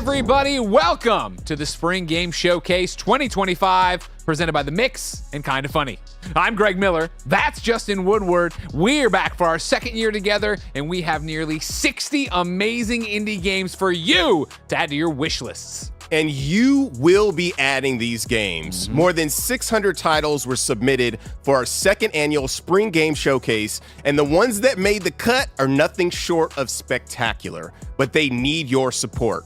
everybody. Welcome to the Spring Game Showcase 2025, presented by The Mix and Kinda Funny. I'm Greg Miller. That's Justin Woodward. We're back for our second year together, and we have nearly 60 amazing indie games for you to add to your wish lists. And you will be adding these games. More than 600 titles were submitted for our second annual Spring Game Showcase, and the ones that made the cut are nothing short of spectacular, but they need your support.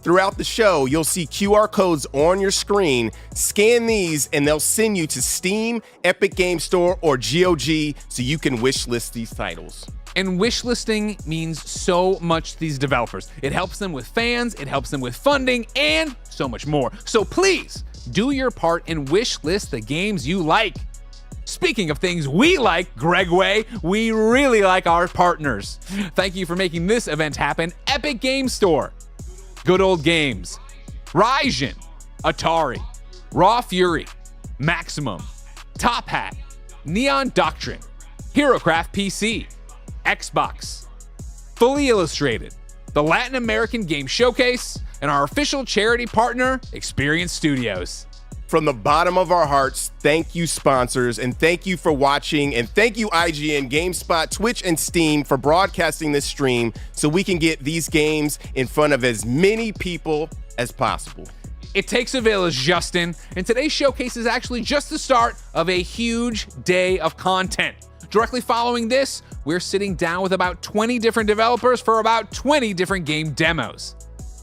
Throughout the show, you'll see QR codes on your screen. Scan these and they'll send you to Steam, Epic Game Store, or GOG so you can wish list these titles. And wish listing means so much to these developers. It helps them with fans, it helps them with funding, and so much more. So please, do your part and wish list the games you like. Speaking of things we like, Gregway, we really like our partners. Thank you for making this event happen. Epic Game Store, Good Old Games, Raijin, Atari, Raw Fury, Maximum, Top Hat, Neon Doctrine, HeroCraft PC, Xbox, Fully Illustrated, the Latin American Game Showcase, and our official charity partner, Experience Studios. From the bottom of our hearts, thank you, sponsors, and thank you for watching, and thank you, IGN, GameSpot, Twitch, and Steam for broadcasting this stream so we can get these games in front of as many people as possible. It takes a village, Justin, and today's showcase is actually just the start of a huge day of content. Directly following this, we're sitting down with about 20 different developers for about 20 different game demos.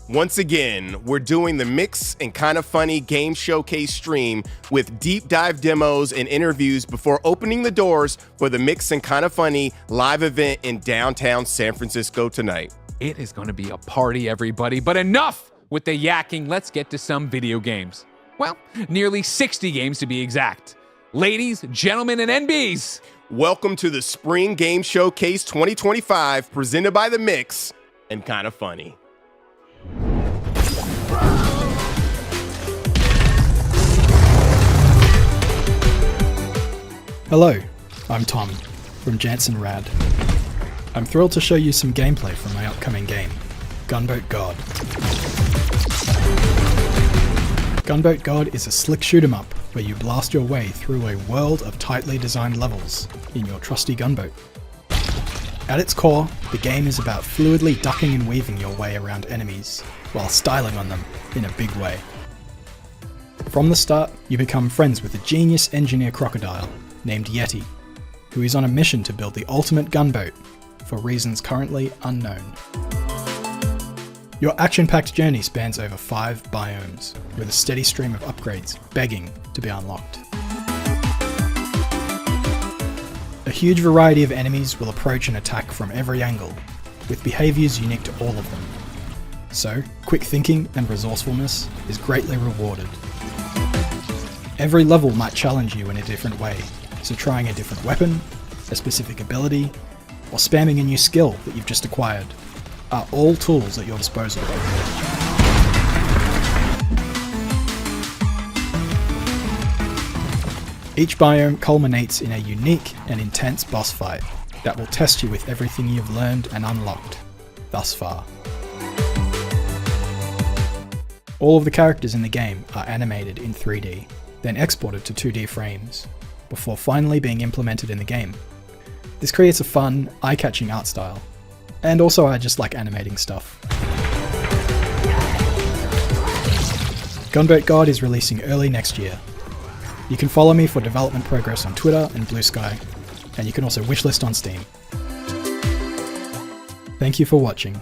Once again, we're doing the Mix and Kinda Funny Game Showcase stream with deep dive demos and interviews before opening the doors for the Mix and Kinda Funny live event in downtown San Francisco tonight. It is going to be a party, everybody, but enough with the yakking. Let's get to some video games. Well, nearly 60 games to be exact. Ladies, gentlemen, and NBs, welcome to the Spring Game Showcase 2025, presented by The Mix and Kinda Funny. Hello, I'm Tom from Jansen Rad. I'm thrilled to show you some gameplay from my upcoming game, Gunboat God. Gunboat God is a slick shoot-'em-up where you blast your way through a world of tightly designed levels in your trusty gunboat. At its core, the game is about fluidly ducking and weaving your way around enemies, while styling on them in a big way. From the start, you become friends with a genius engineer crocodile named Yeti, who is on a mission to build the ultimate gunboat for reasons currently unknown. Your action-packed journey spans over 5 biomes, with a steady stream of upgrades begging to be unlocked. A huge variety of enemies will approach and attack from every angle, with behaviours unique to all of them. So, quick thinking and resourcefulness is greatly rewarded. Every level might challenge you in a different way, so trying a different weapon, a specific ability, or spamming a new skill that you've just acquired are all tools at your disposal. Each biome culminates in a unique and intense boss fight that will test you with everything you've learned and unlocked thus far. All of the characters in the game are animated in 3D, then exported to 2D frames, before finally being implemented in the game. This creates a fun, eye-catching art style, and also I just like animating stuff. Gunboat God is releasing early next year. You can follow me for development progress on Twitter and Blue Sky, and you can also wishlist on Steam. Thank you for watching.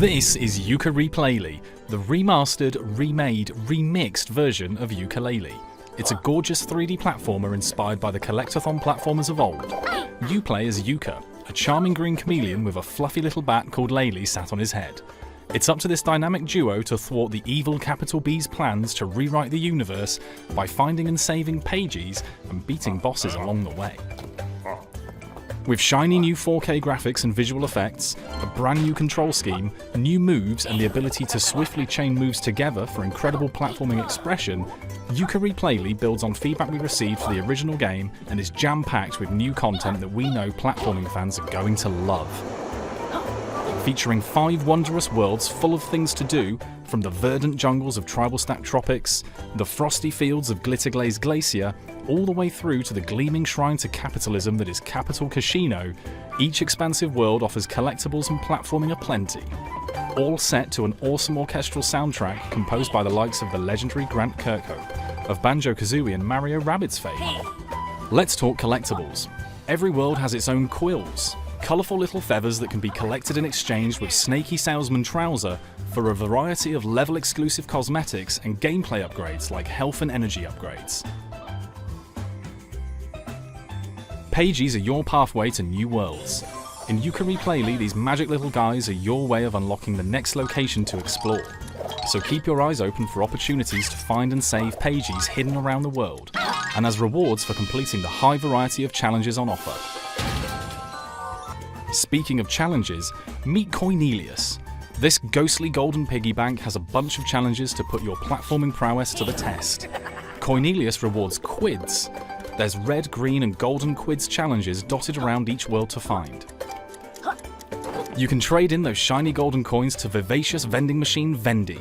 This is Yooka-Laylee, the remastered, remade, remixed version of Yooka-Laylee. It's a gorgeous 3D platformer inspired by the collectathon platformers of old. You play as Yooka, a charming green chameleon with a fluffy little bat called Laylee sat on his head. It's up to this dynamic duo to thwart the evil capital B's plans to rewrite the universe by finding and saving pages and beating bosses along the way. With shiny new 4K graphics and visual effects, a brand new control scheme, new moves and the ability to swiftly chain moves together for incredible platforming expression, Yooka-Laylee builds on feedback we received for the original game and is jam-packed with new content that we know platforming fans are going to love. Featuring 5 wondrous worlds full of things to do, from the verdant jungles of Tribal Stack Tropics, the frosty fields of Glitterglaze Glacier, all the way through to the gleaming shrine to capitalism that is Capital Casino, each expansive world offers collectibles and platforming aplenty. All set to an awesome orchestral soundtrack composed by the likes of the legendary Grant Kirkhope, of Banjo-Kazooie and Mario Rabbids fame. Let's talk collectibles. Every world has its own quills, colourful little feathers that can be collected and exchanged with Snaky Salesman Trouser for a variety of level-exclusive cosmetics and gameplay upgrades like health and energy upgrades. Pages are your pathway to new worlds. In Yooka-Laylee, these magic little guys are your way of unlocking the next location to explore. So keep your eyes open for opportunities to find and save pages hidden around the world, and as rewards for completing the high variety of challenges on offer. Speaking of challenges, meet Cornelius. This ghostly golden piggy bank has a bunch of challenges to put your platforming prowess to the test. Cornelius rewards quids. There's red, green and golden quids challenges dotted around each world to find. You can trade in those shiny golden coins to vivacious vending machine Vendy.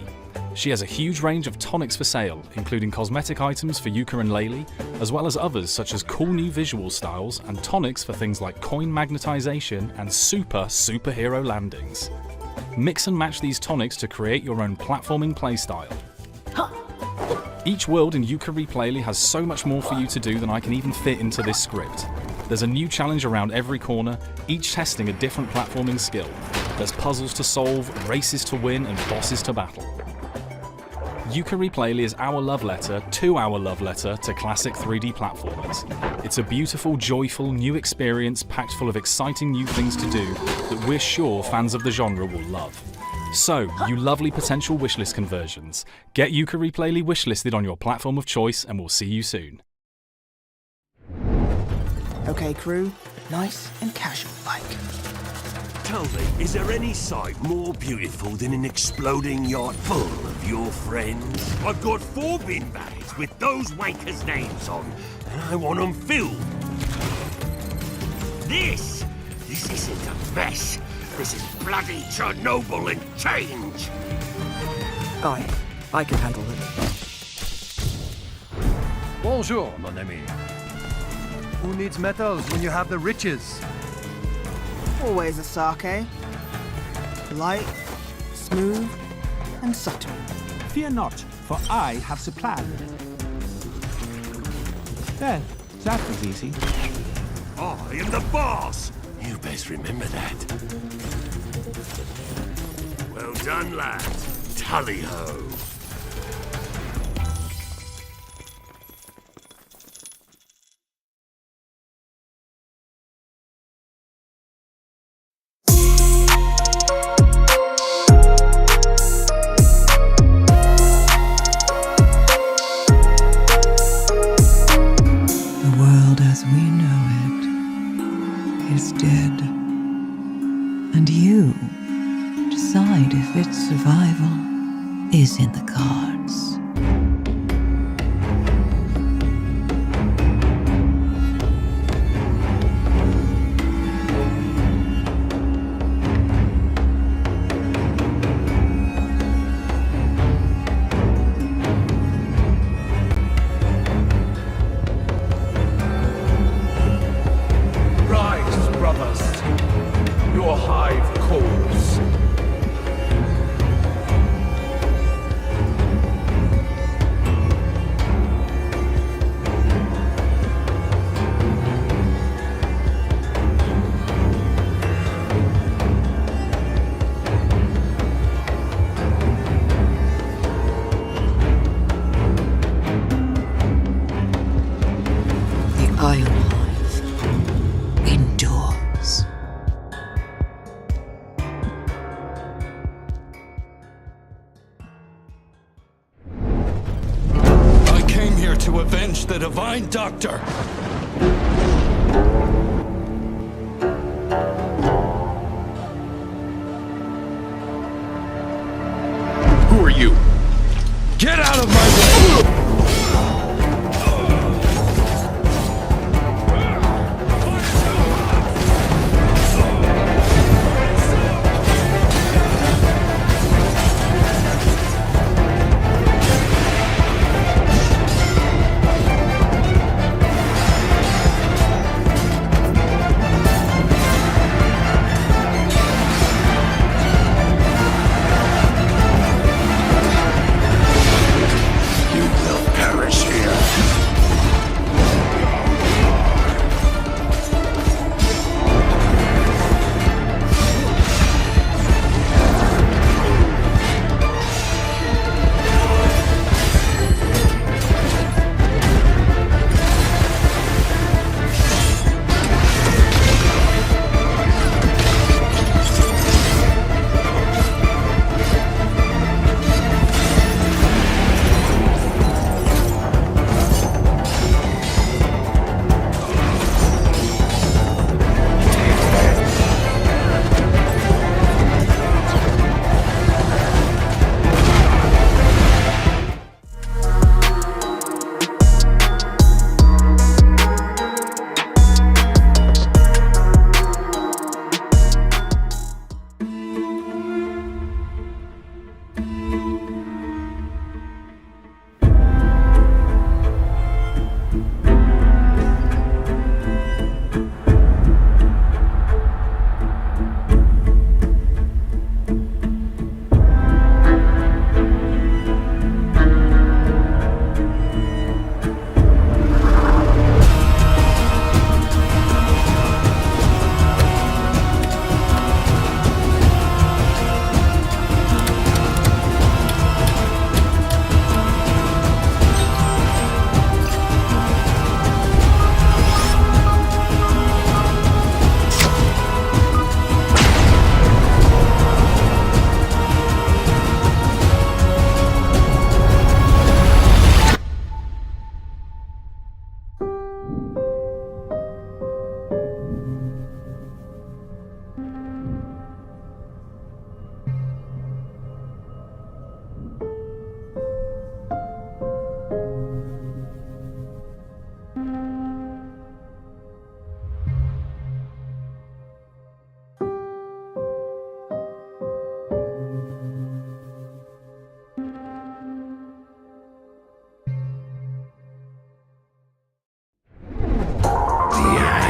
She has a huge range of tonics for sale, including cosmetic items for Yooka and Laylee, as well as others such as cool new visual styles and tonics for things like coin magnetization and superhero landings. Mix and match these tonics to create your own platforming playstyle. Each world in Yooka-Laylee has so much more for you to do than I can even fit into this script. There's a new challenge around every corner, each testing a different platforming skill. There's puzzles to solve, races to win, and bosses to battle. Yooka-Laylee is our love letter to classic 3D platformers. It's a beautiful, joyful, new experience packed full of exciting new things to do that we're sure fans of the genre will love. So, you lovely potential wishlist conversions, get Yooka-Laylee wishlisted on your platform of choice and we'll see you soon. Okay, crew, nice and casual like. Tell me, is there any sight more beautiful than an exploding yacht full of your friends? I've got 4 bin bags with those wankers' names on, and I want them filled. This isn't a mess. This is bloody Chernobyl and change. I can handle it. Bonjour, mon ami. Who needs metals when you have the riches? Always a sake. Light, smooth, and subtle. Fear not, for I have supplied. There, that was easy. I am the boss. You best remember that. Well done, lad. Tally-ho. Its survival is in the cards. avenge the Divine Doctor. Who are you? Get out of my way!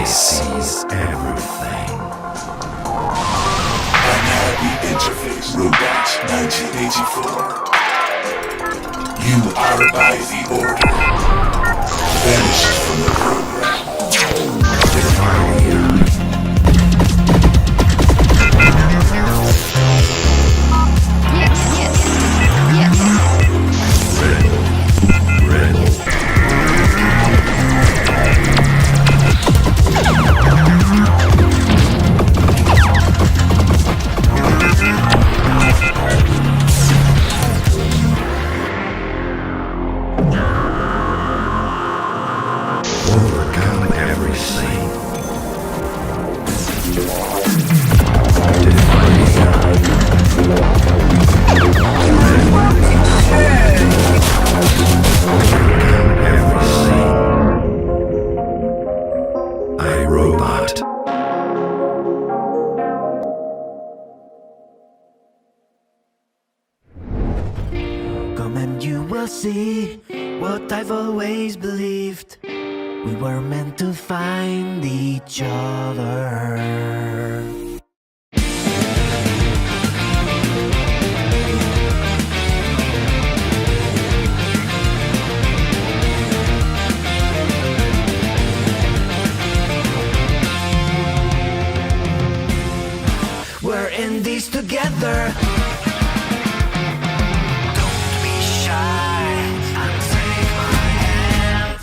sees everything. Unhappy interface, Robot 1984. You are by the order. Vanished from the program. Overcome everything. iRobot. Come and you will see what I've always believed. We were meant to find each other. We're in this together. Don't be shy and take my hand.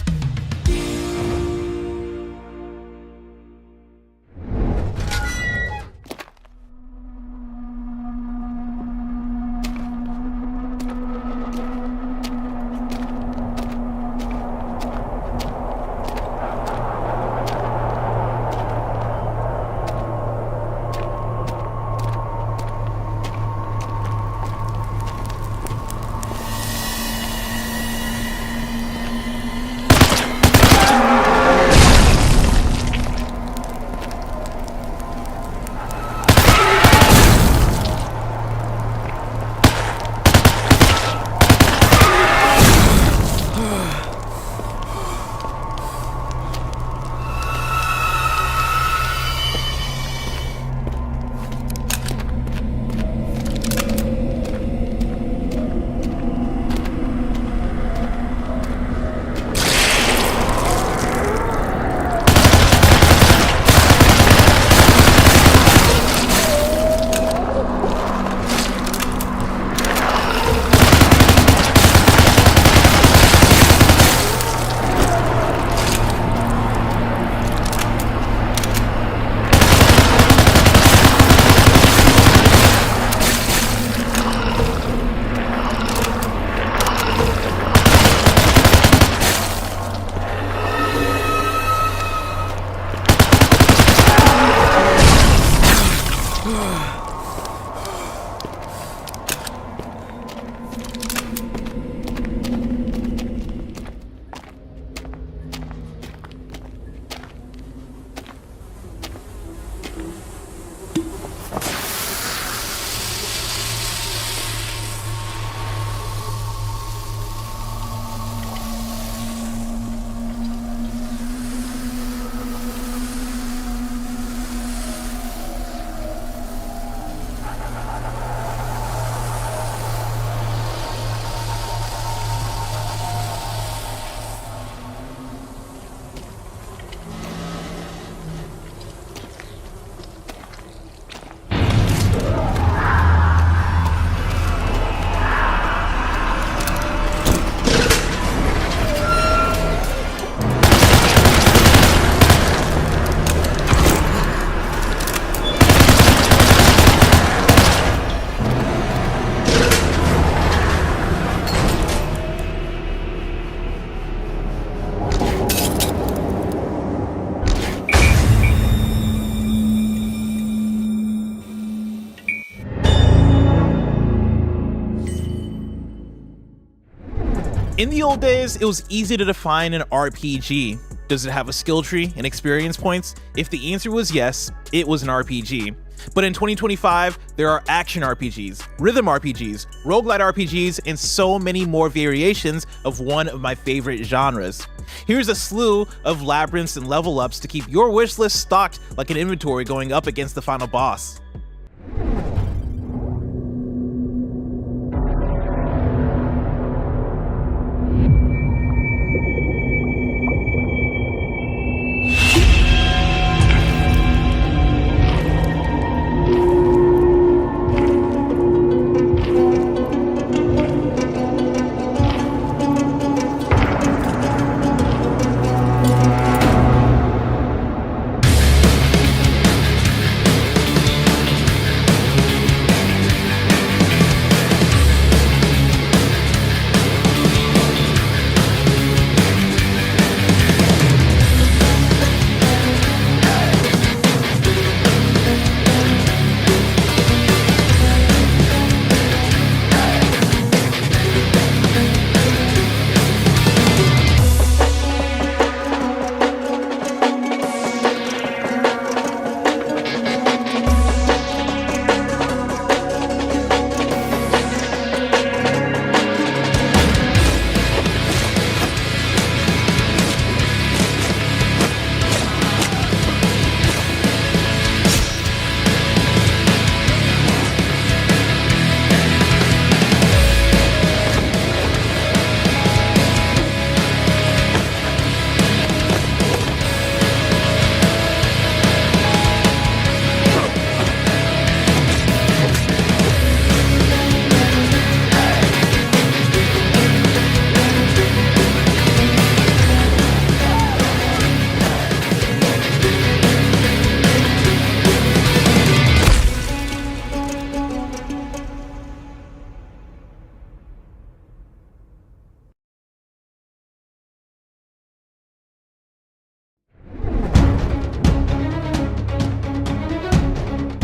In the old days, it was easy to define an RPG. Does it have a skill tree and experience points? If the answer was yes, it was an RPG. But in 2025, there are action RPGs, rhythm RPGs, roguelite RPGs, and so many more variations of one of my favorite genres. Here's a slew of labyrinths and level ups to keep your wish list stocked like an inventory going up against the final boss.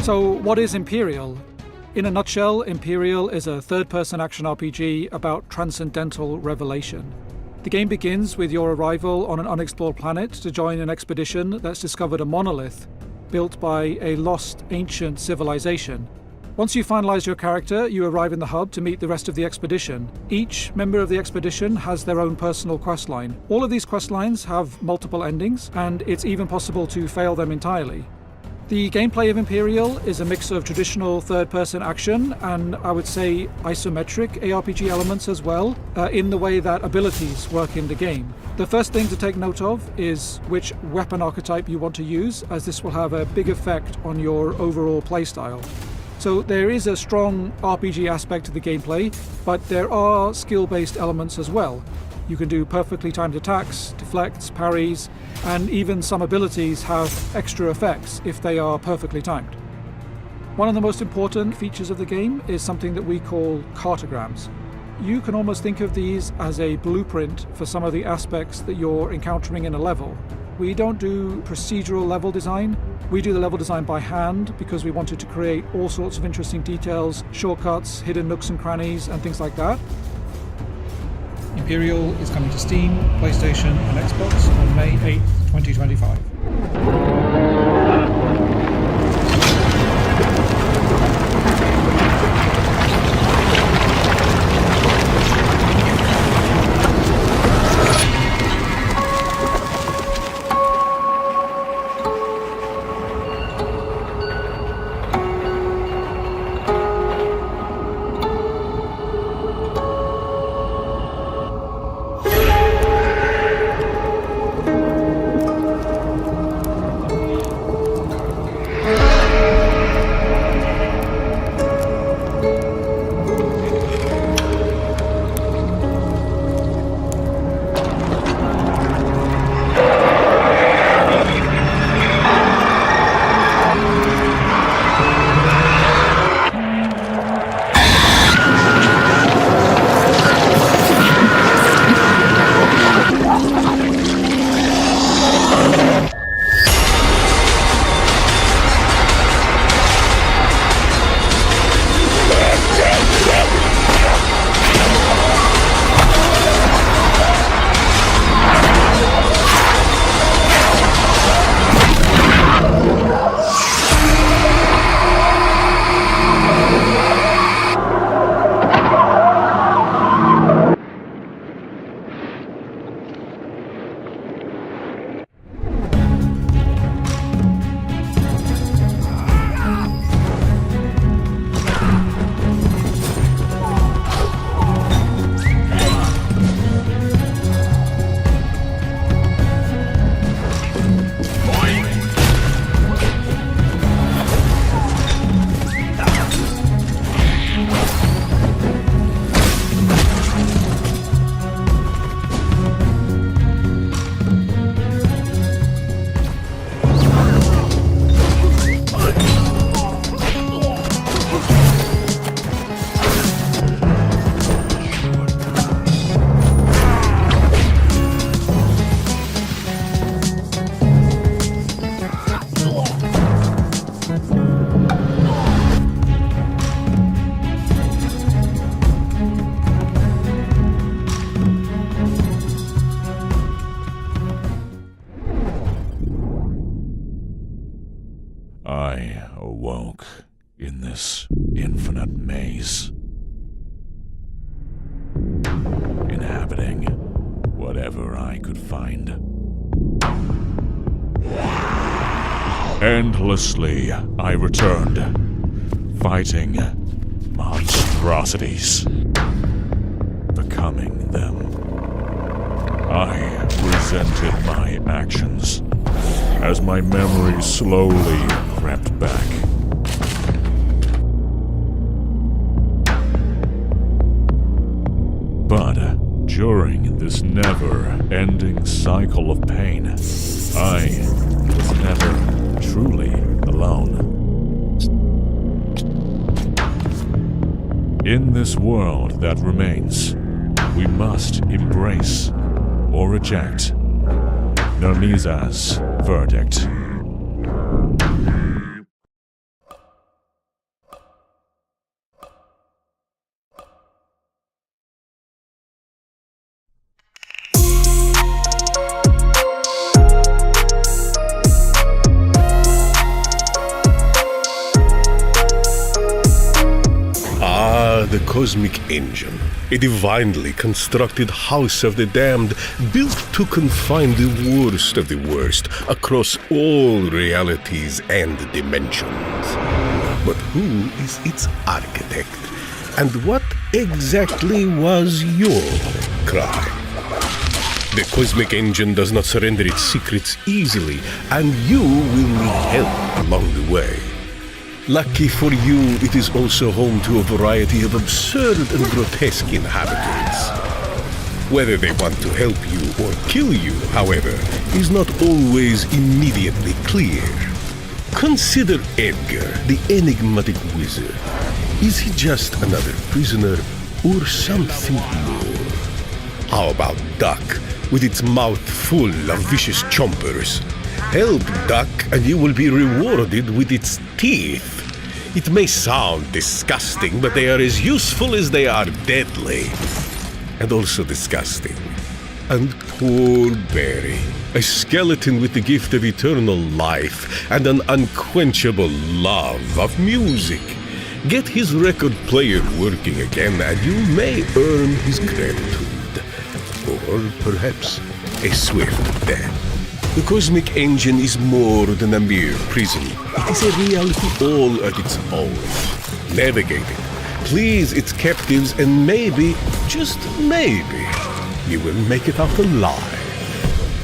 So what is Empyreal? In a nutshell, Empyreal is a third-person action RPG about transcendental revelation. The game begins with your arrival on an unexplored planet to join an expedition that's discovered a monolith built by a lost ancient civilization. Once you finalize your character, you arrive in the hub to meet the rest of the expedition. Each member of the expedition has their own personal questline. All of these questlines have multiple endings, and it's even possible to fail them entirely. The gameplay of Empyreal is a mix of traditional third-person action and, I would say, isometric ARPG elements as well, in the way that abilities work in the game. The first thing to take note of is which weapon archetype you want to use, as this will have a big effect on your overall playstyle. So there is a strong RPG aspect to the gameplay, but there are skill-based elements as well. You can do perfectly timed attacks, deflects, parries, and even some abilities have extra effects if they are perfectly timed. One of the most important features of the game is something that we call cartograms. You can almost think of these as a blueprint for some of the aspects that you're encountering in a level. We don't do procedural level design. We do the level design by hand because we wanted to create all sorts of interesting details, shortcuts, hidden nooks and crannies, and things like that. Empyreal is coming to Steam, PlayStation and Xbox on May 8th, 2025. I awoke in this infinite maze, inhabiting whatever I could find. Endlessly, I returned, fighting monstrosities, becoming them. I resented my actions as my memories slowly crept back. But during this never-ending cycle of pain, I was never truly alone. In this world that remains, we must embrace or reject Nermiza's verdict. The Cosmic Engine, a divinely constructed house of the damned, built to confine the worst of the worst across all realities and dimensions. But who is its architect? And what exactly was your crime? The Cosmic Engine does not surrender its secrets easily, and you will need help along the way. Lucky for you, it is also home to a variety of absurd and grotesque inhabitants. Whether they want to help you or kill you, however, is not always immediately clear. Consider Edgar, the enigmatic wizard. Is he just another prisoner or something more? How about Duck, with its mouth full of vicious chompers? Help Duck and you will be rewarded with its teeth. It may sound disgusting, but they are as useful as they are deadly. And also disgusting. And poor Barry, a skeleton with the gift of eternal life and an unquenchable love of music. Get his record player working again and you may earn his gratitude. Or perhaps a swift death. The Cosmic Engine is more than a mere prison. It is a reality all of its own. Navigate it, please its captives, and maybe, just maybe, you will make it out alive.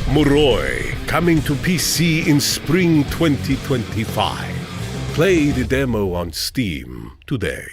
Moroy, coming to PC in spring 2025. Play the demo on Steam today.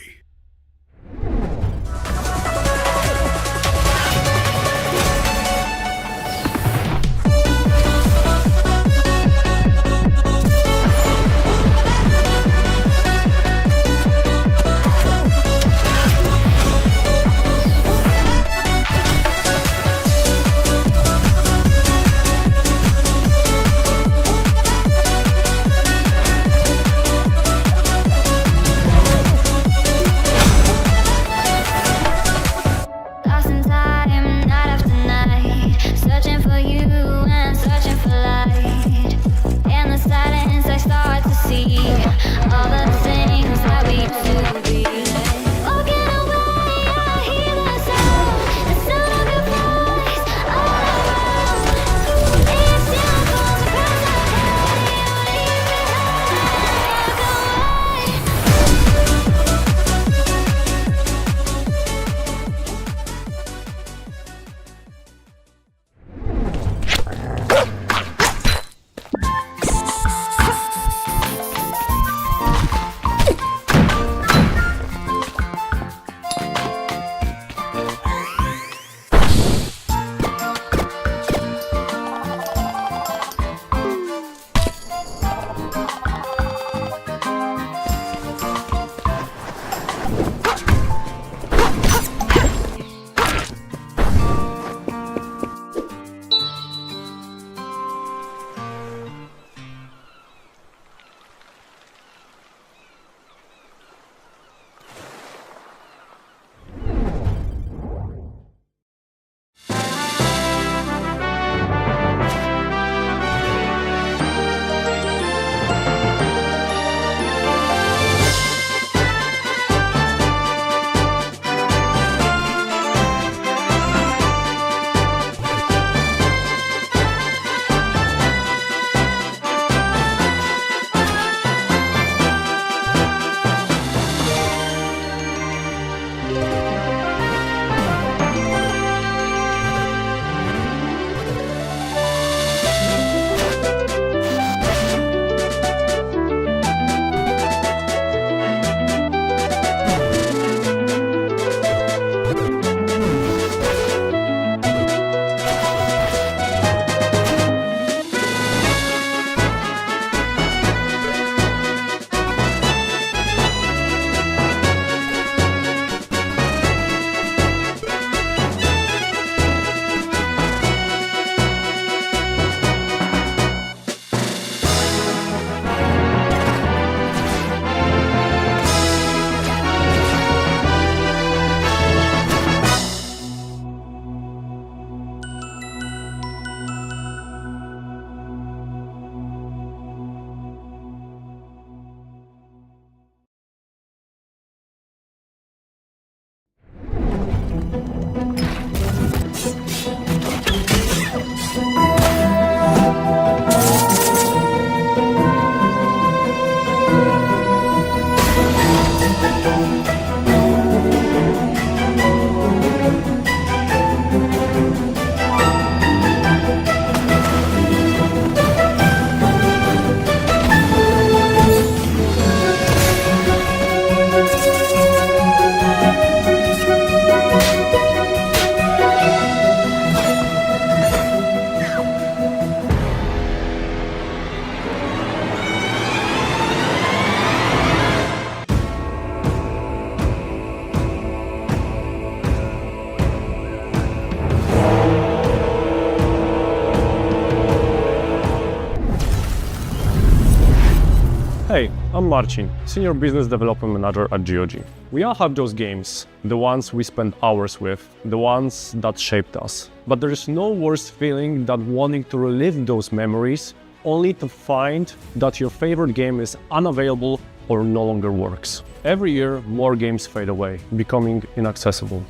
I'm Marcin, Senior Business Development Manager at GOG. We all have those games, the ones we spend hours with, the ones that shaped us. But there is no worse feeling than wanting to relive those memories, only to find that your favorite game is unavailable or no longer works. Every year, more games fade away, becoming inaccessible.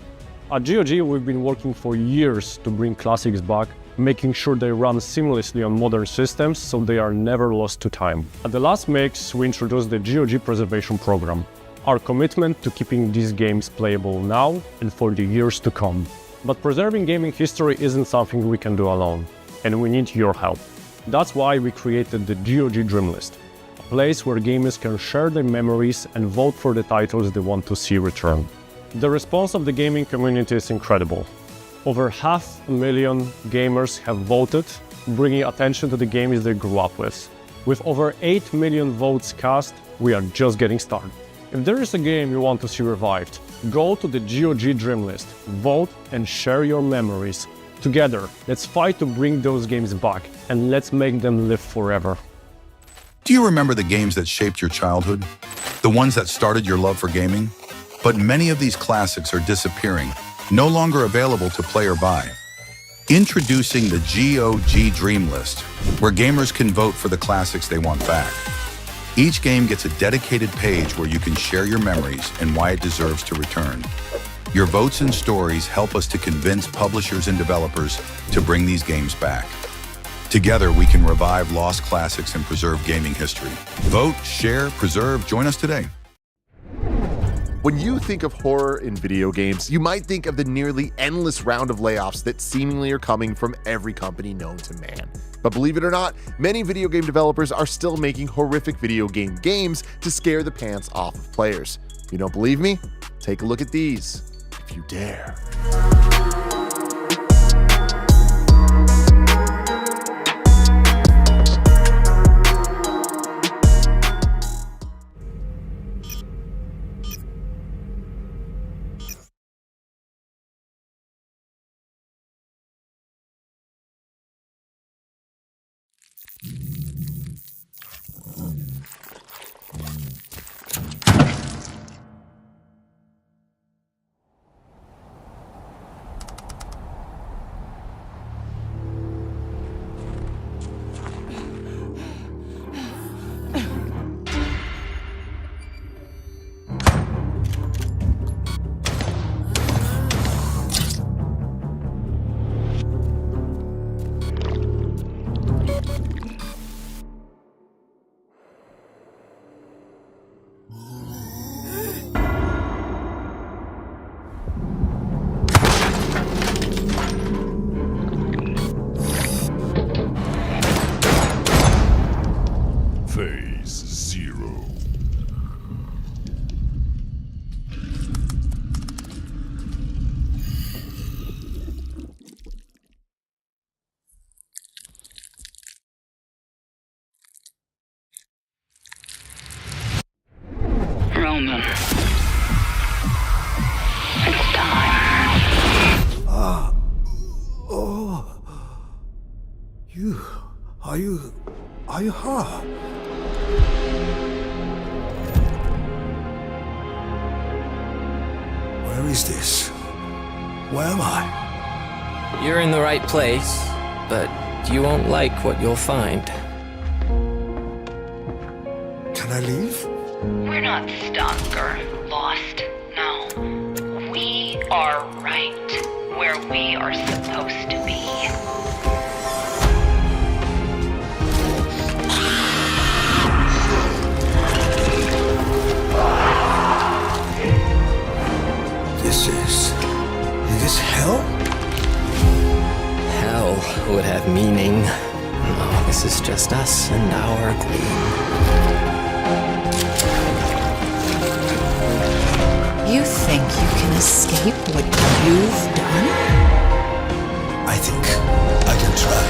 At GOG, we've been working for years to bring classics back, making sure they run seamlessly on modern systems so they are never lost to time. At the last mix, we introduced the GOG Preservation Program, our commitment to keeping these games playable now and for the years to come. But preserving gaming history isn't something we can do alone, and we need your help. That's why we created the GOG Dream List, a place where gamers can share their memories and vote for the titles they want to see return. The response of the gaming community is incredible. Over 500,000 gamers have voted, bringing attention to the games they grew up with. With over 8 million votes cast, we are just getting started. If there is a game you want to see revived, go to the GOG Dream List, vote and share your memories. Together, let's fight to bring those games back, and let's make them live forever. Do you remember the games that shaped your childhood? The ones that started your love for gaming? But many of these classics are disappearing, no longer available to play or buy. Introducing the GOG Dream List, where gamers can vote for the classics they want back. Each game gets a dedicated page where you can share your memories and why it deserves to return. Your votes and stories help us to convince publishers and developers to bring these games back. Together, we can revive lost classics and preserve gaming history. Vote, share, preserve. Join us today. When you think of horror in video games, you might think of the nearly endless round of layoffs that seemingly are coming from every company known to man. But believe it or not, many video game developers are still making horrific video game games to scare the pants off of players. If you don't believe me, take a look at these, if you dare. Roman. It's time. Are you her? Where is this? Where am I? You're in the right place, but you won't like what you'll find. Can I leave? We're not stuck or lost, no. We are right where we are supposed to be. Is this hell? Hell would have meaning. No, this is just us and our queen. You think you can escape what you've done? I think I can try.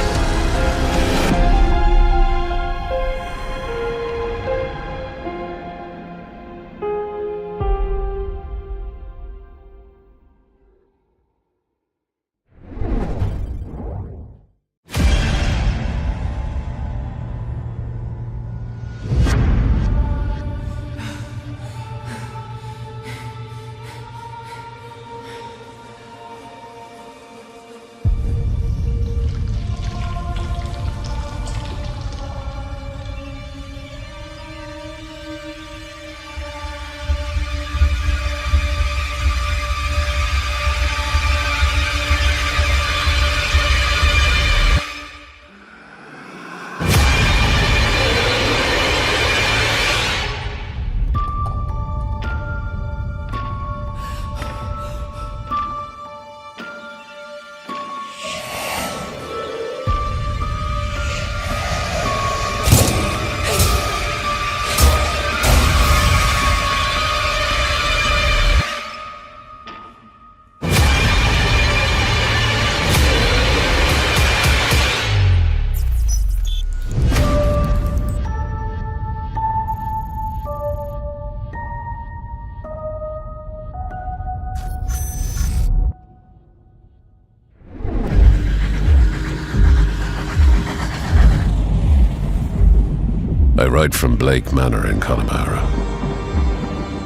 I write from Blake Manor in Connemara.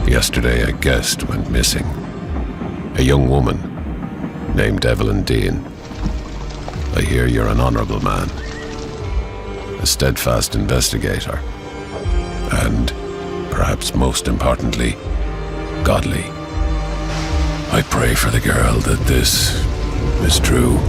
Yesterday, a guest went missing. A young woman named Evelyn Dean. I hear you're an honorable man, a steadfast investigator, and, perhaps most importantly, godly. I pray for the girl that this is true.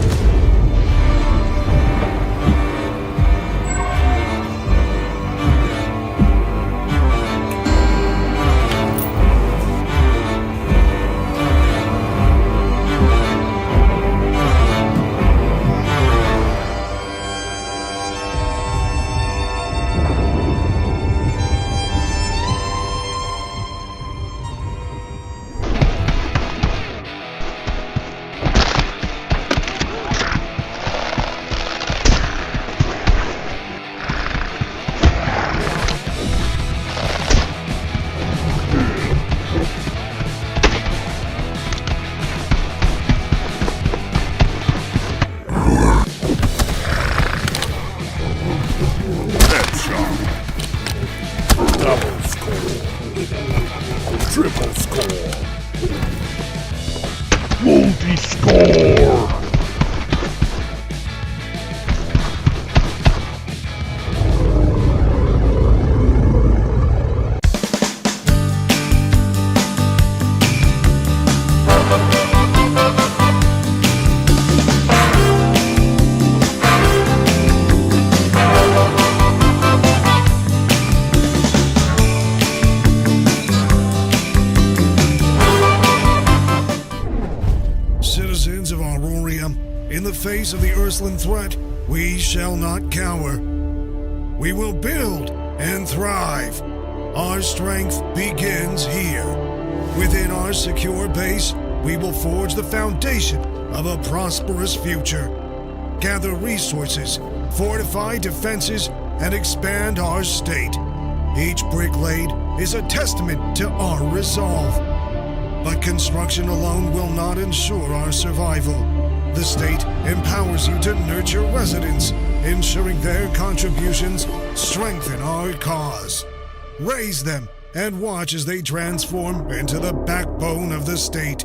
Of the Urslan threat, we shall not cower. We will build and thrive. Our strength begins here. Within our secure base, we will forge the foundation of a prosperous future. Gather resources, fortify defenses, and expand our state. Each brick laid is a testament to our resolve. But construction alone will not ensure our survival. The state empowers you to nurture residents, ensuring their contributions strengthen our cause. Raise them and watch as they transform into the backbone of the state.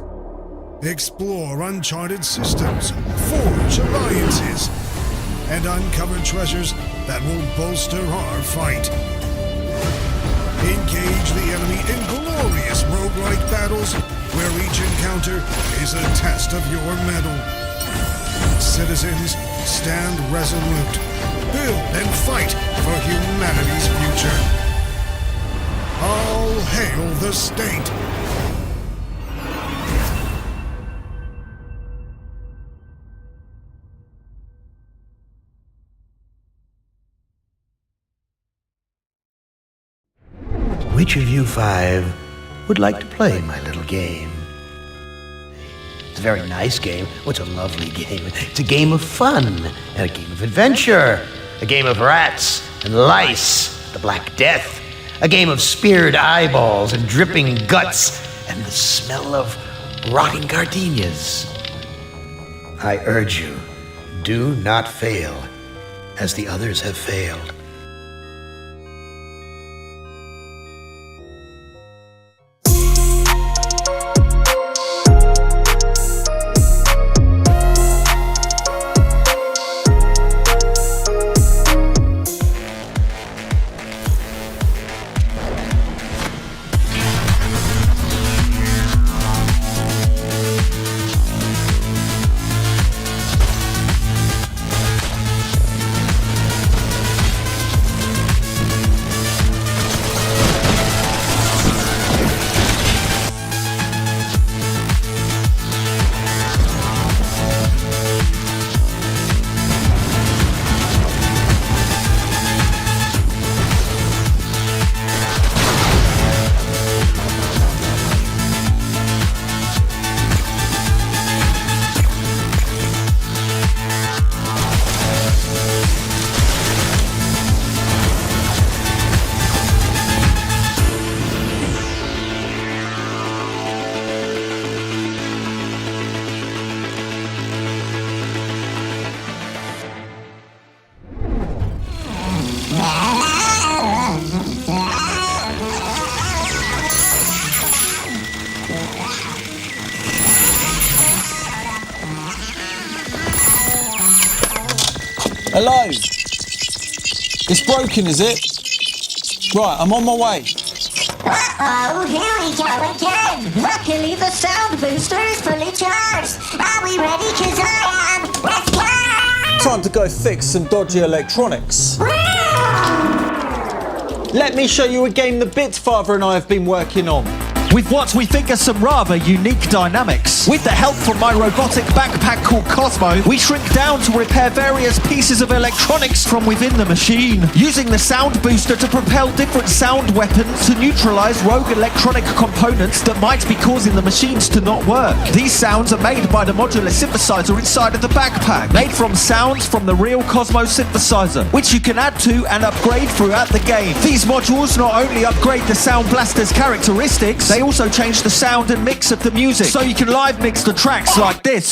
Explore uncharted systems, forge alliances, and uncover treasures that will bolster our fight. Engage the enemy in glorious roguelike battles where each encounter is a test of your mettle. Citizens, stand resolute. Build and fight for humanity's future. All hail the state! Which of you 5 would like to play my little game? It's a very nice game. Oh, it's a lovely game. It's a game of fun and a game of adventure. A game of rats and lice, the Black Death. A game of speared eyeballs and dripping guts and the smell of rotting gardenias. I urge you, do not fail, as the others have failed. Hello? It's broken, is it? Right, I'm on my way. Uh-oh, here we go again. Luckily, the sound booster is fully charged. Are we ready? 'Cause I am. Let's go! Time to go fix some dodgy electronics. Let me show you a game the Bitfather and I have been working on. With what we think are some rather unique dynamics. With the help from my robotic backpack called Cosmo, we shrink down to repair various pieces of electronics from within the machine, using the sound booster to propel different sound weapons to neutralize rogue electronic components that might be causing the machines to not work. These sounds are made by the modular synthesizer inside of the backpack, made from sounds from the real Cosmo synthesizer, which you can add to and upgrade throughout the game. These modules not only upgrade the Sound Blaster's characteristics, they also change the sound and mix of the music, so you can live mix the tracks like this.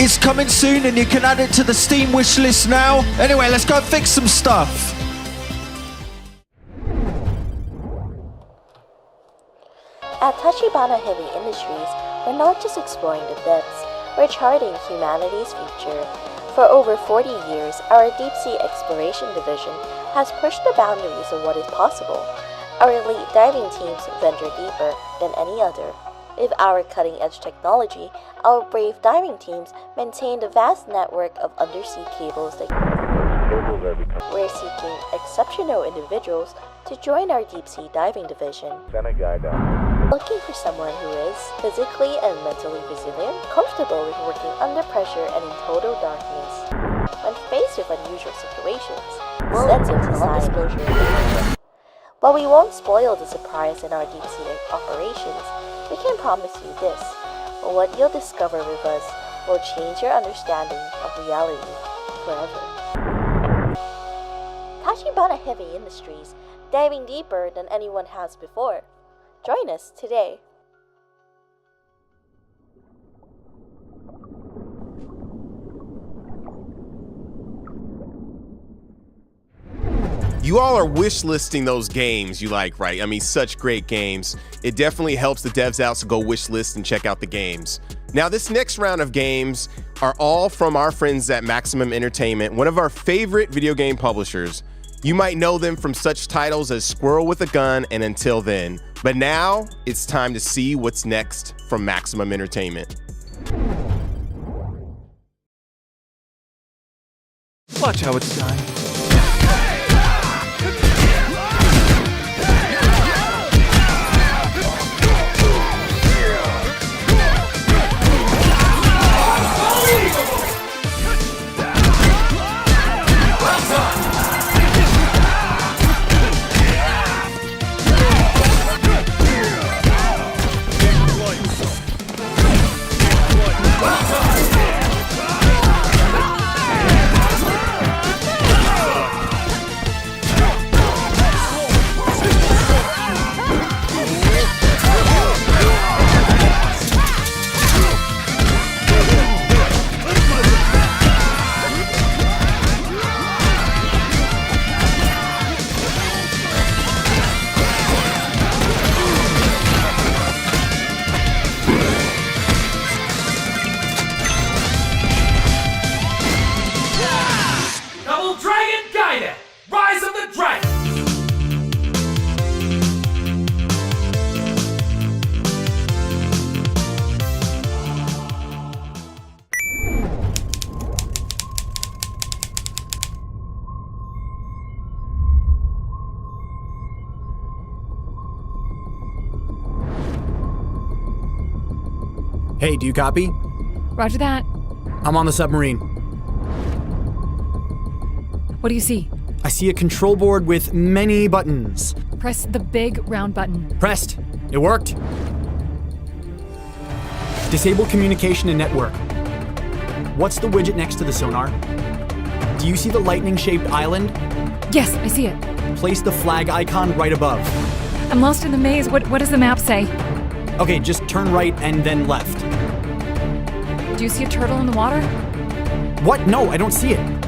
It's coming soon and you can add it to the Steam wish list now. Anyway, let's go fix some stuff. At Tachibana Industries, we're not just exploring the depths, we're charting humanity's future. For over 40 years, our deep-sea exploration division has pushed the boundaries of what is possible. Our elite diving teams venture deeper than any other. With our cutting-edge technology, our brave diving teams maintain the vast network of undersea cables that we're seeking exceptional individuals to join our deep-sea diving division. Send a guy down. Looking for someone who is physically and mentally resilient, comfortable with working under pressure and in total darkness. When faced with unusual situations, sensitive to non-disclosure. While we won't spoil the surprise in our deep-sea operations, we can promise you this: what you'll discover with us will change your understanding of reality forever. Tachibana Industries, diving deeper than anyone has before. Join us today. You all are wish listing those games you like, right? I mean, such great games. It definitely helps the devs out to go wish list and check out the games. Now, this next round of games are all from our friends at Maximum Entertainment, one of our favorite video game publishers. You might know them from such titles as Squirrel with a Gun and Until Then. But now it's time to see what's next from Maximum Entertainment. Watch how it's done. Hey, do you copy? Roger that. I'm on the submarine. What do you see? I see a control board with many buttons. Press the big round button. Pressed. It worked. Disable communication and network. What's the widget next to the sonar? Do you see the lightning-shaped island? Yes, I see it. Place the flag icon right above. I'm lost in the maze. What does the map say? Okay, just turn right and then left. Do you see a turtle in the water? What? No, I don't see it.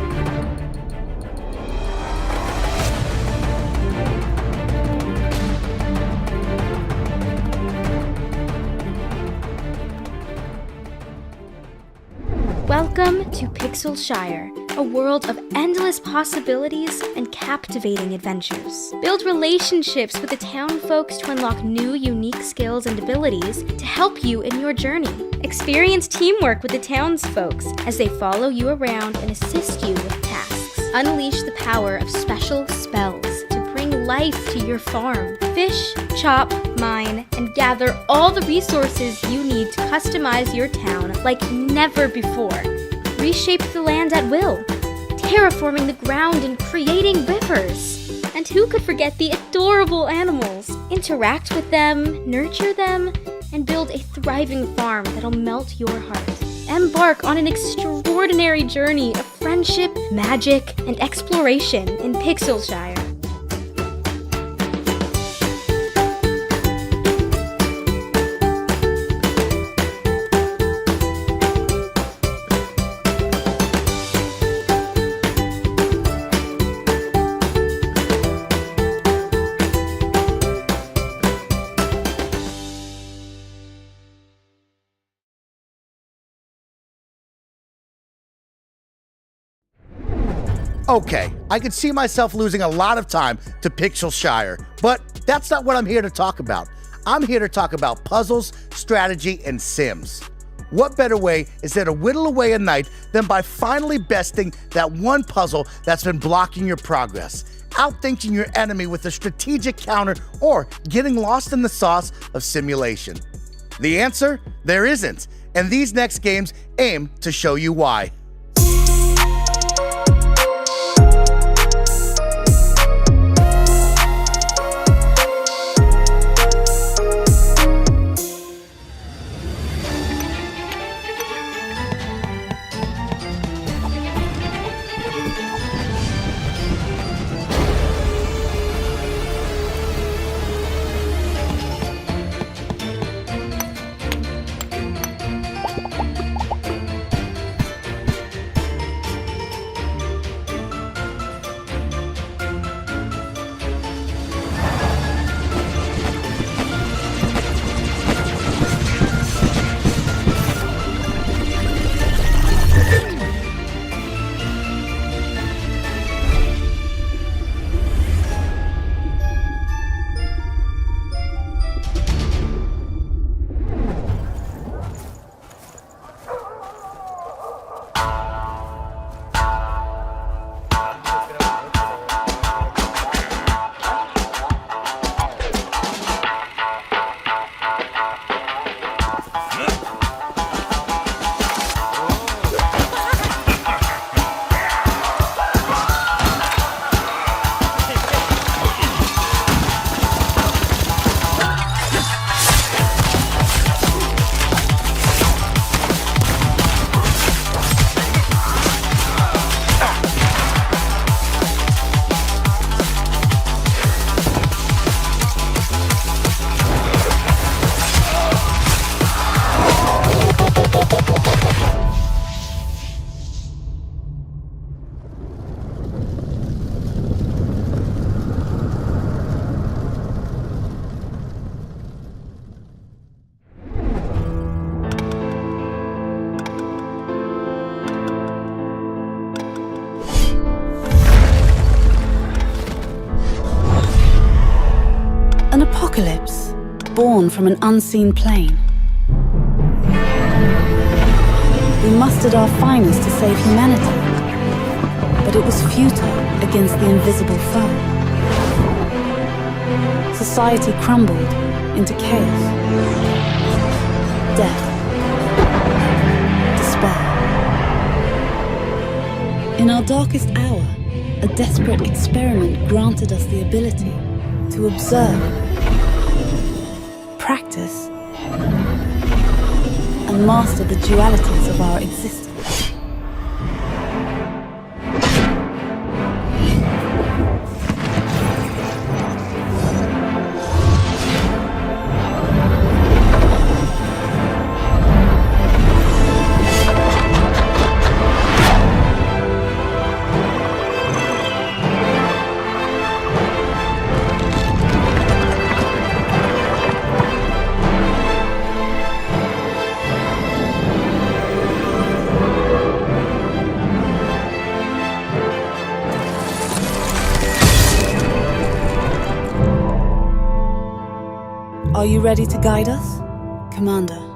Welcome to Pixel Shire, a world of endless possibilities and captivating adventures. Build relationships with the town folks to unlock new, unique skills and abilities to help you in your journey. Experience teamwork with the townsfolks as they follow you around and assist you with tasks. Unleash the power of special spells to bring life to your farm. Fish, chop, mine, and gather all the resources you need to customize your town like never before. Reshape the land at will, terraforming the ground and creating rivers. And who could forget the adorable animals? Interact with them, nurture them, and build a thriving farm that'll melt your heart. Embark on an extraordinary journey of friendship, magic, and exploration in Pixelshire. Okay, I could see myself losing a lot of time to Pixel Shire, but that's not what I'm here to talk about. I'm here to talk about puzzles, strategy, and sims. What better way is there to whittle away a night than by finally besting that one puzzle that's been blocking your progress, outthinking your enemy with a strategic counter, or getting lost in the sauce of simulation? The answer? There isn't, and these next games aim to show you why. An apocalypse, born from an unseen plane. We mustered our finest to save humanity, but it was futile against the invisible foe. Society crumbled into chaos, death, despair. In our darkest hour, a desperate experiment granted us the ability to observe, practice, and master the dualities of our existence. Are you ready to guide us, Commander?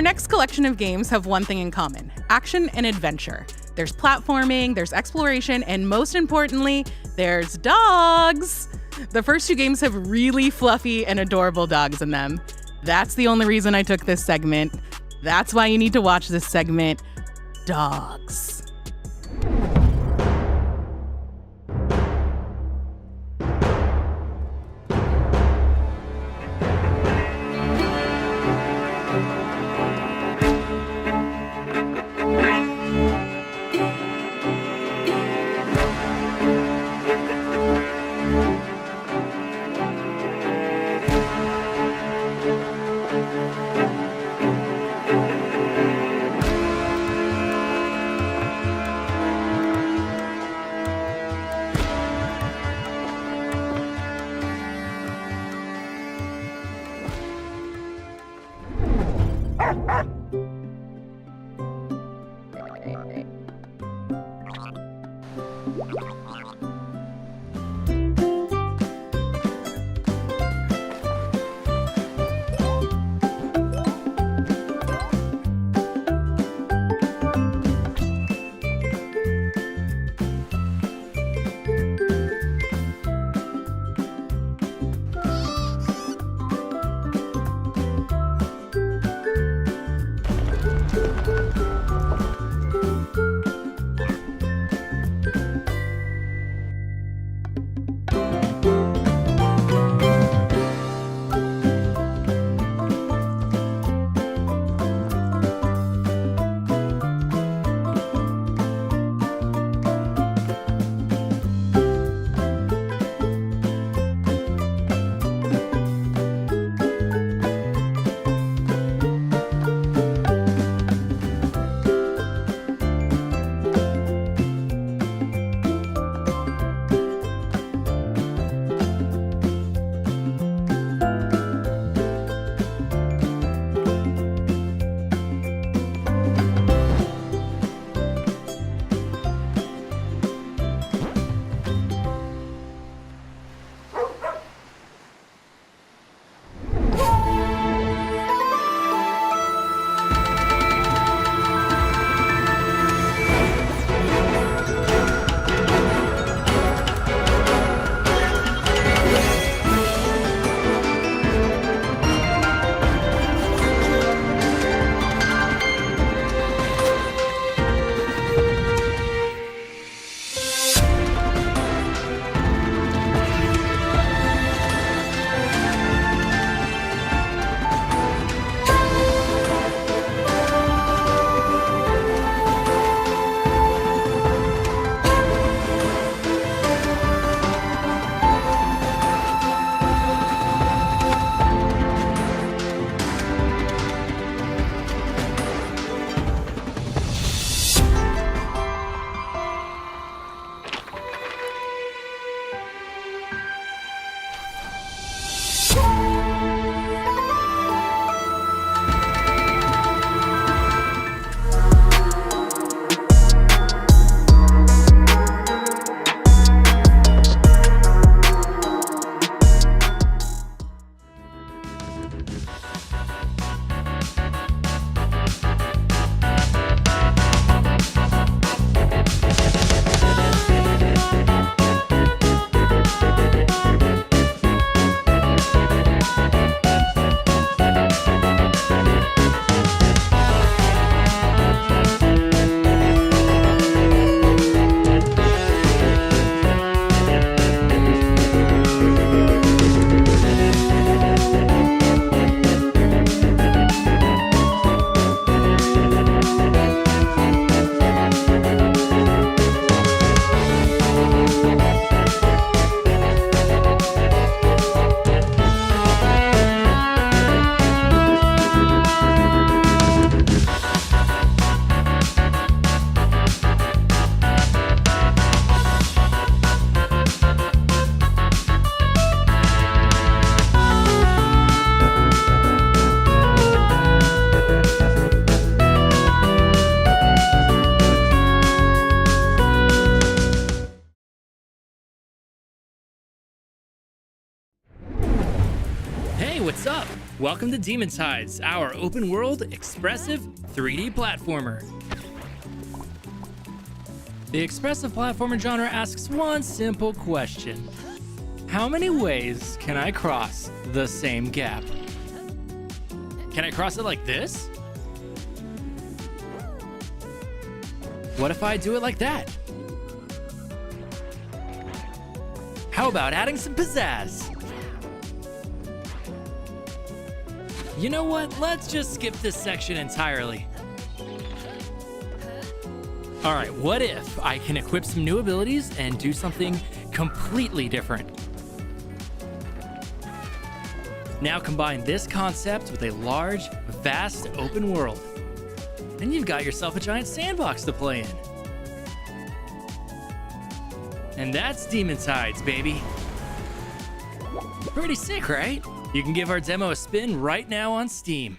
Our next collection of games have one thing in common: action and adventure. There's platforming, there's exploration, and most importantly, there's dogs. The first 2 games have really fluffy and adorable dogs in them. That's the only reason I took this segment. That's why you need to watch this segment. Dogs. Hey, what's up? Welcome to Demon Tides, our open-world, expressive 3D platformer. The expressive platformer genre asks one simple question. How many ways can I cross the same gap? Can I cross it like this? What if I do it like that? How about adding some pizzazz? You know what? Let's just skip this section entirely. All right, what if I can equip some new abilities and do something completely different? Now combine this concept with a large, vast open world. And you've got yourself a giant sandbox to play in. And that's Demon Tides, baby. Pretty sick, right? You can give our demo a spin right now on Steam.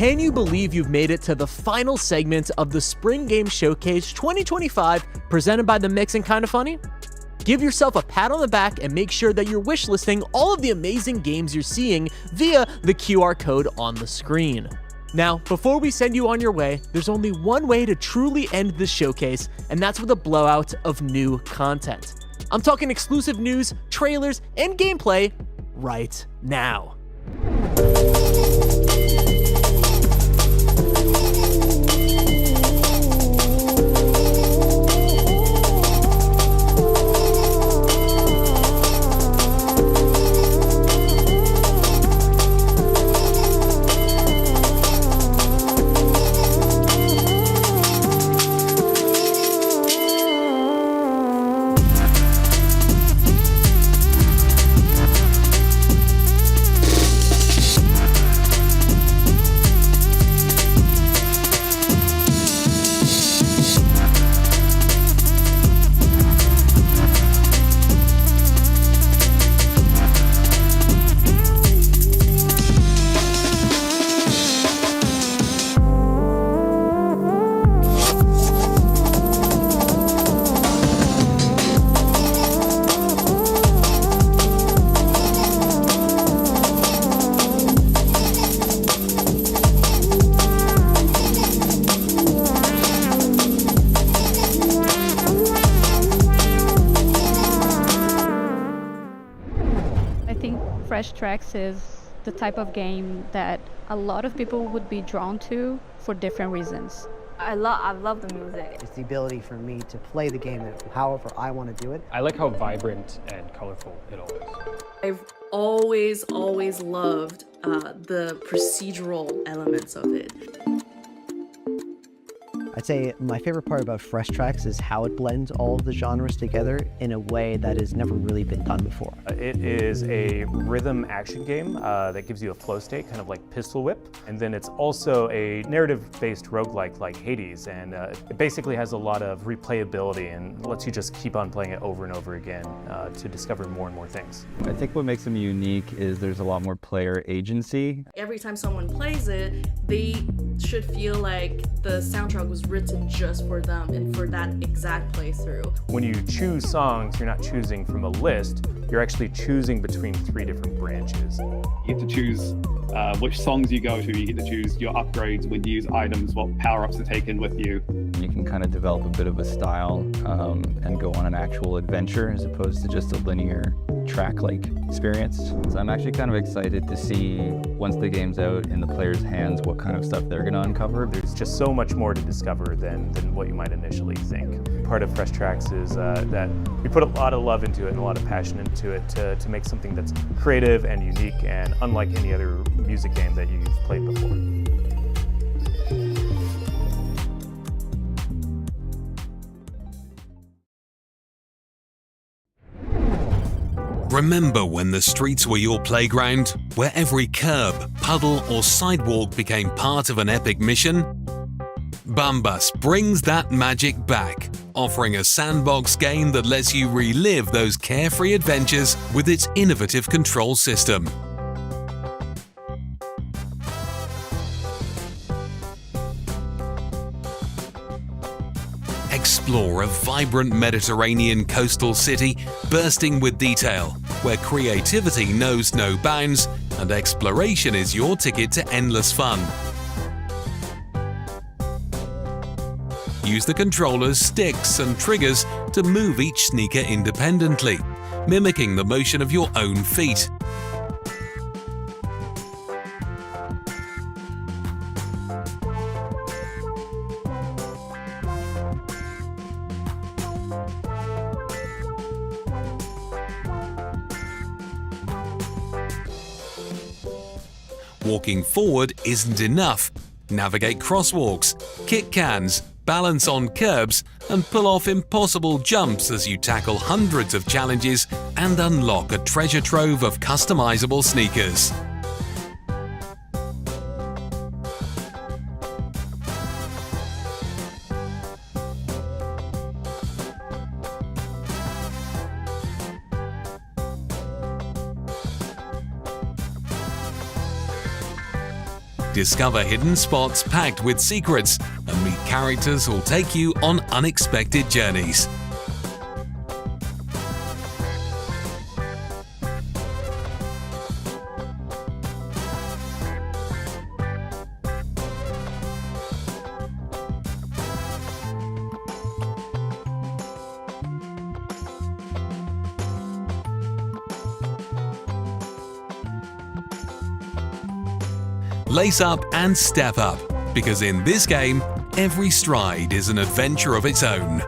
Can you believe you've made it to the final segment of the Spring Game Showcase 2025 presented by The Mix and Kinda Funny? Give yourself a pat on the back and make sure that you're wishlisting all of the amazing games you're seeing via the QR code on the screen. Now, before we send you on your way, there's only one way to truly end this showcase, and that's with a blowout of new content. I'm talking exclusive news, trailers, and gameplay right now. Tracks is the type of game that a lot of people would be drawn to for different reasons. I love the music. It's the ability for me to play the game however I want to do it. I like how vibrant and colorful it all is. I've always loved the procedural elements of it. I'd say my favorite part about Fresh Tracks is how it blends all of the genres together in a way that has never really been done before. It is a rhythm action game that gives you a flow state, kind of like Pistol Whip. And then it's also a narrative-based roguelike like Hades. And it basically has a lot of replayability and lets you just keep on playing it over and over again to discover more and more things. I think what makes them unique is there's a lot more player agency. Every time someone plays it, they should feel like the soundtrack was written just for them and for that exact playthrough. When you choose songs, you're not choosing from a list, you're actually choosing between 3 different branches. You get to choose which songs you go to, you get to choose your upgrades, when you use items, what power-ups are taken with you. You can kind of develop a bit of a style and go on an actual adventure as opposed to just a linear track-like experience. So I'm actually kind of excited to see, once the game's out in the player's hands, what kind of stuff they're going to uncover. There's just so much more to discover than what you might initially think. Part of Fresh Tracks is that we put a lot of love into it and a lot of passion into it to make something that's creative and unique and unlike any other music game that you've played before. Remember when the streets were your playground, where every curb, puddle or sidewalk became part of an epic mission? Bombus brings that magic back, offering a sandbox game that lets you relive those carefree adventures with its innovative control system. Explore a vibrant Mediterranean coastal city bursting with detail, where creativity knows no bounds and exploration is your ticket to endless fun. Use the controller's sticks and triggers to move each sneaker independently, mimicking the motion of your own feet. Walking forward isn't enough. Navigate crosswalks, kick cans, balance on curbs, and pull off impossible jumps as you tackle hundreds of challenges and unlock a treasure trove of customizable sneakers. Discover hidden spots packed with secrets and meet characters who'll take you on unexpected journeys. Lace up and step up, because in this game, every stride is an adventure of its own.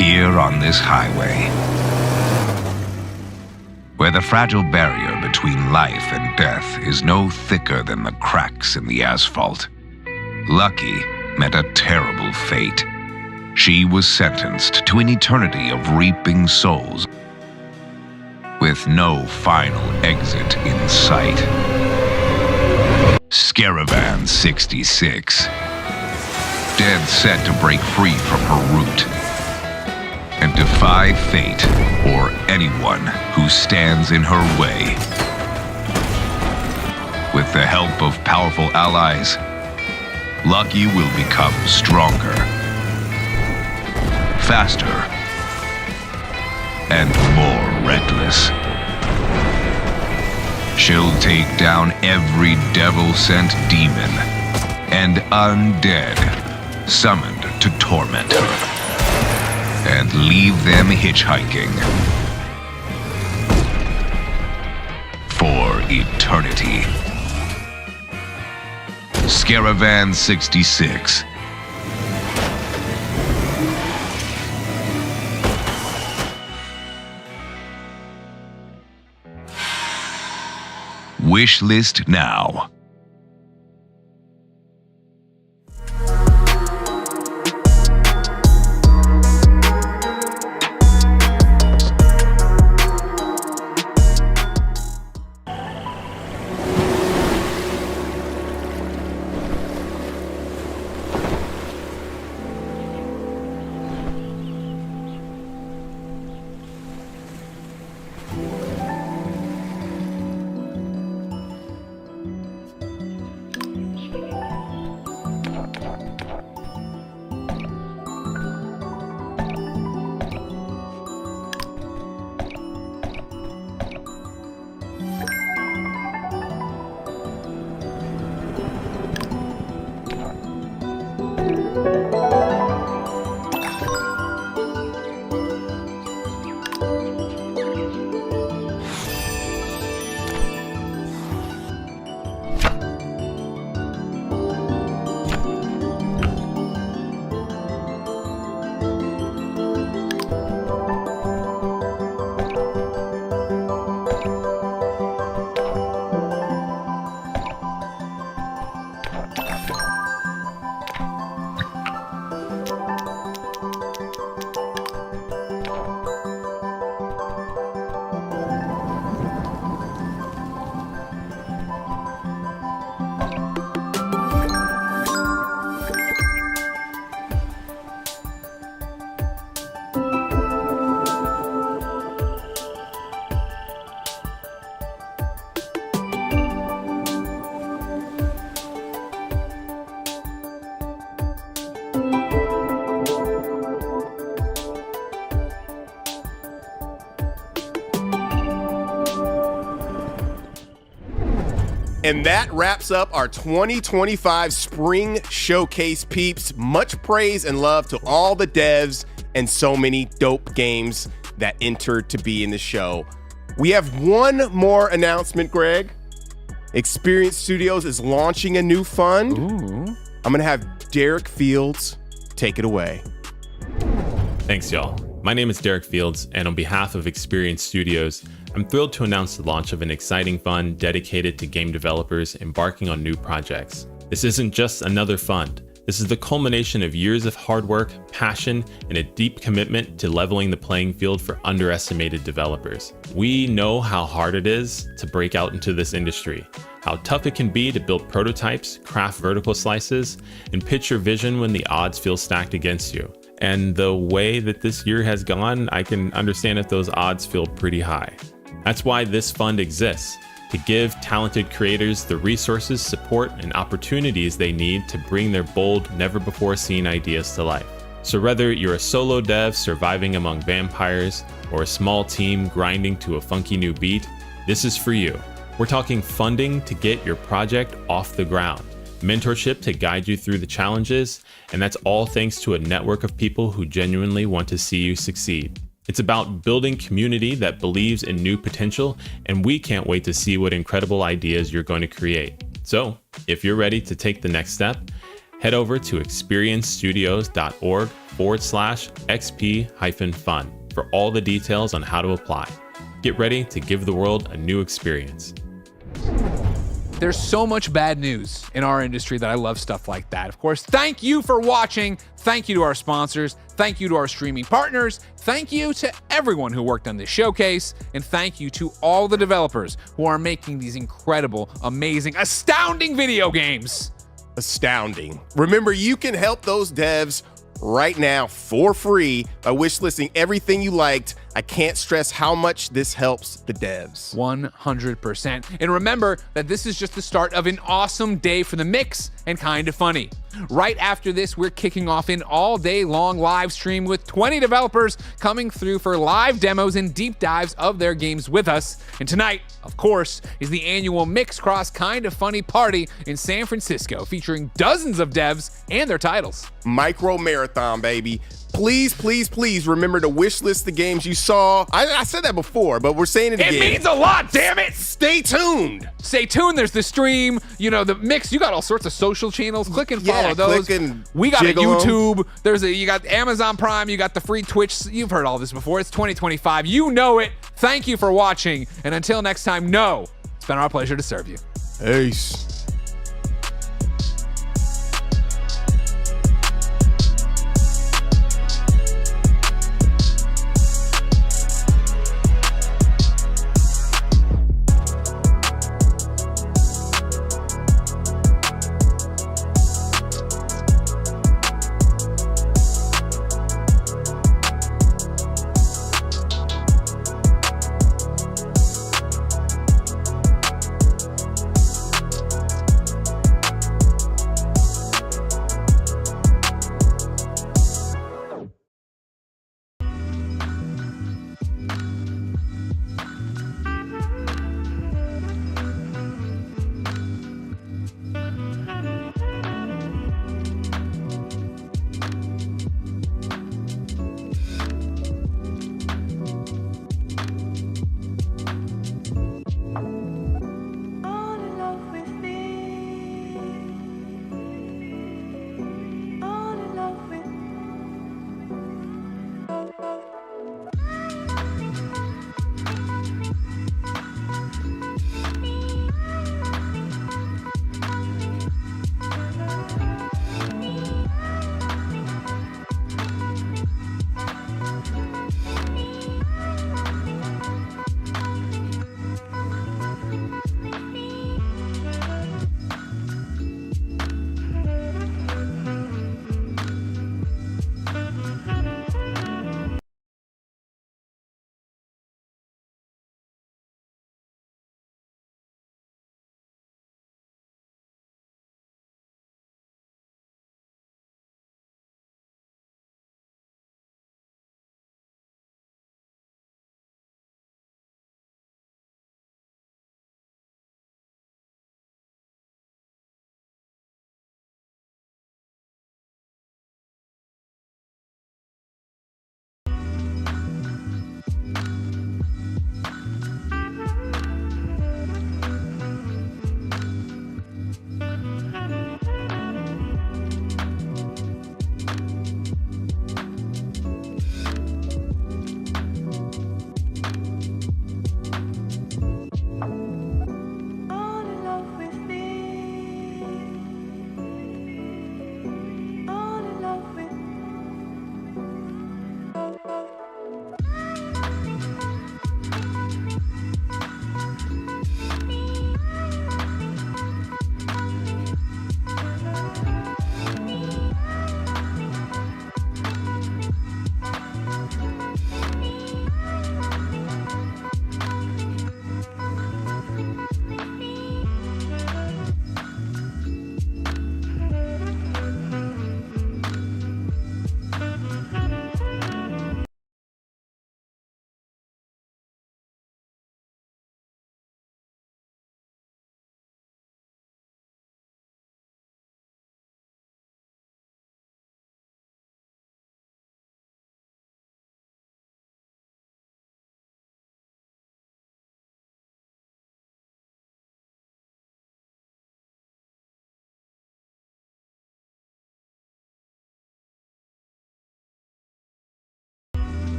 here on this highway, where the fragile barrier between life and death is no thicker than the cracks in the asphalt, Lucky met a terrible fate. She was sentenced to an eternity of reaping souls, with no final exit in sight. Scaravan 66, dead set to break free from her route and defy fate or anyone who stands in her way. With the help of powerful allies, Lucky will become stronger, faster, and more reckless. She'll take down every devil-sent demon and undead summoned to torment her, and leave them hitchhiking for eternity. Scaravan 66. Wishlist now. And that wraps up our 2025 Spring Showcase, peeps. Much praise and love to all the devs and so many dope games that entered to be in the show. We have one more announcement, Greg. Experience Studios is launching a new fund. Ooh. I'm going to have Derek Fields take it away. Thanks, y'all. My name is Derek Fields, and on behalf of Experience Studios, I'm thrilled to announce the launch of an exciting fund dedicated to game developers embarking on new projects. This isn't just another fund. This is the culmination of years of hard work, passion, and a deep commitment to leveling the playing field for underestimated developers. We know how hard it is to break out into this industry, how tough it can be to build prototypes, craft vertical slices, and pitch your vision when the odds feel stacked against you. And the way that this year has gone, I can understand if those odds feel pretty high. That's why this fund exists, to give talented creators the resources, support, and opportunities they need to bring their bold, never-before-seen ideas to life. So whether you're a solo dev surviving among vampires or a small team grinding to a funky new beat, this is for you. We're talking funding to get your project off the ground, mentorship to guide you through the challenges, and that's all thanks to a network of people who genuinely want to see you succeed. It's about building community that believes in new potential, and we can't wait to see what incredible ideas you're going to create. So, if you're ready to take the next step, head over to experiencestudios.org www.mixing.com/xp-fun for all the details on how to apply. Get ready to give the world a new experience. There's so much bad news in our industry that I love stuff like that. Of course, thank you for watching. Thank you to our sponsors. Thank you to our streaming partners. Thank you to everyone who worked on this showcase. And thank you to all the developers who are making these incredible, amazing, astounding video games. Astounding. Remember, you can help those devs right now for free by wishlisting everything you liked. I can't stress how much this helps the devs. 100%. And remember that this is just the start of an awesome day for the mix and Kinda Funny. Right after this, we're kicking off an all-day-long live stream with 20 developers coming through for live demos and deep dives of their games with us. And tonight, of course, is the annual Mix Cross Kinda Funny party in San Francisco, featuring dozens of devs and their titles. Micro marathon, baby. Please, please, please remember to wish list the games you saw. I said that before, but we're saying it again. It means a lot, damn it! Stay tuned. Stay tuned. There's the stream, the mix. You got all sorts of social channels. Click and follow those. We got a YouTube. You got Amazon Prime. You got the free Twitch. You've heard all this before. It's 2025. You know it. Thank you for watching. And until next time, it's been our pleasure to serve you. Peace.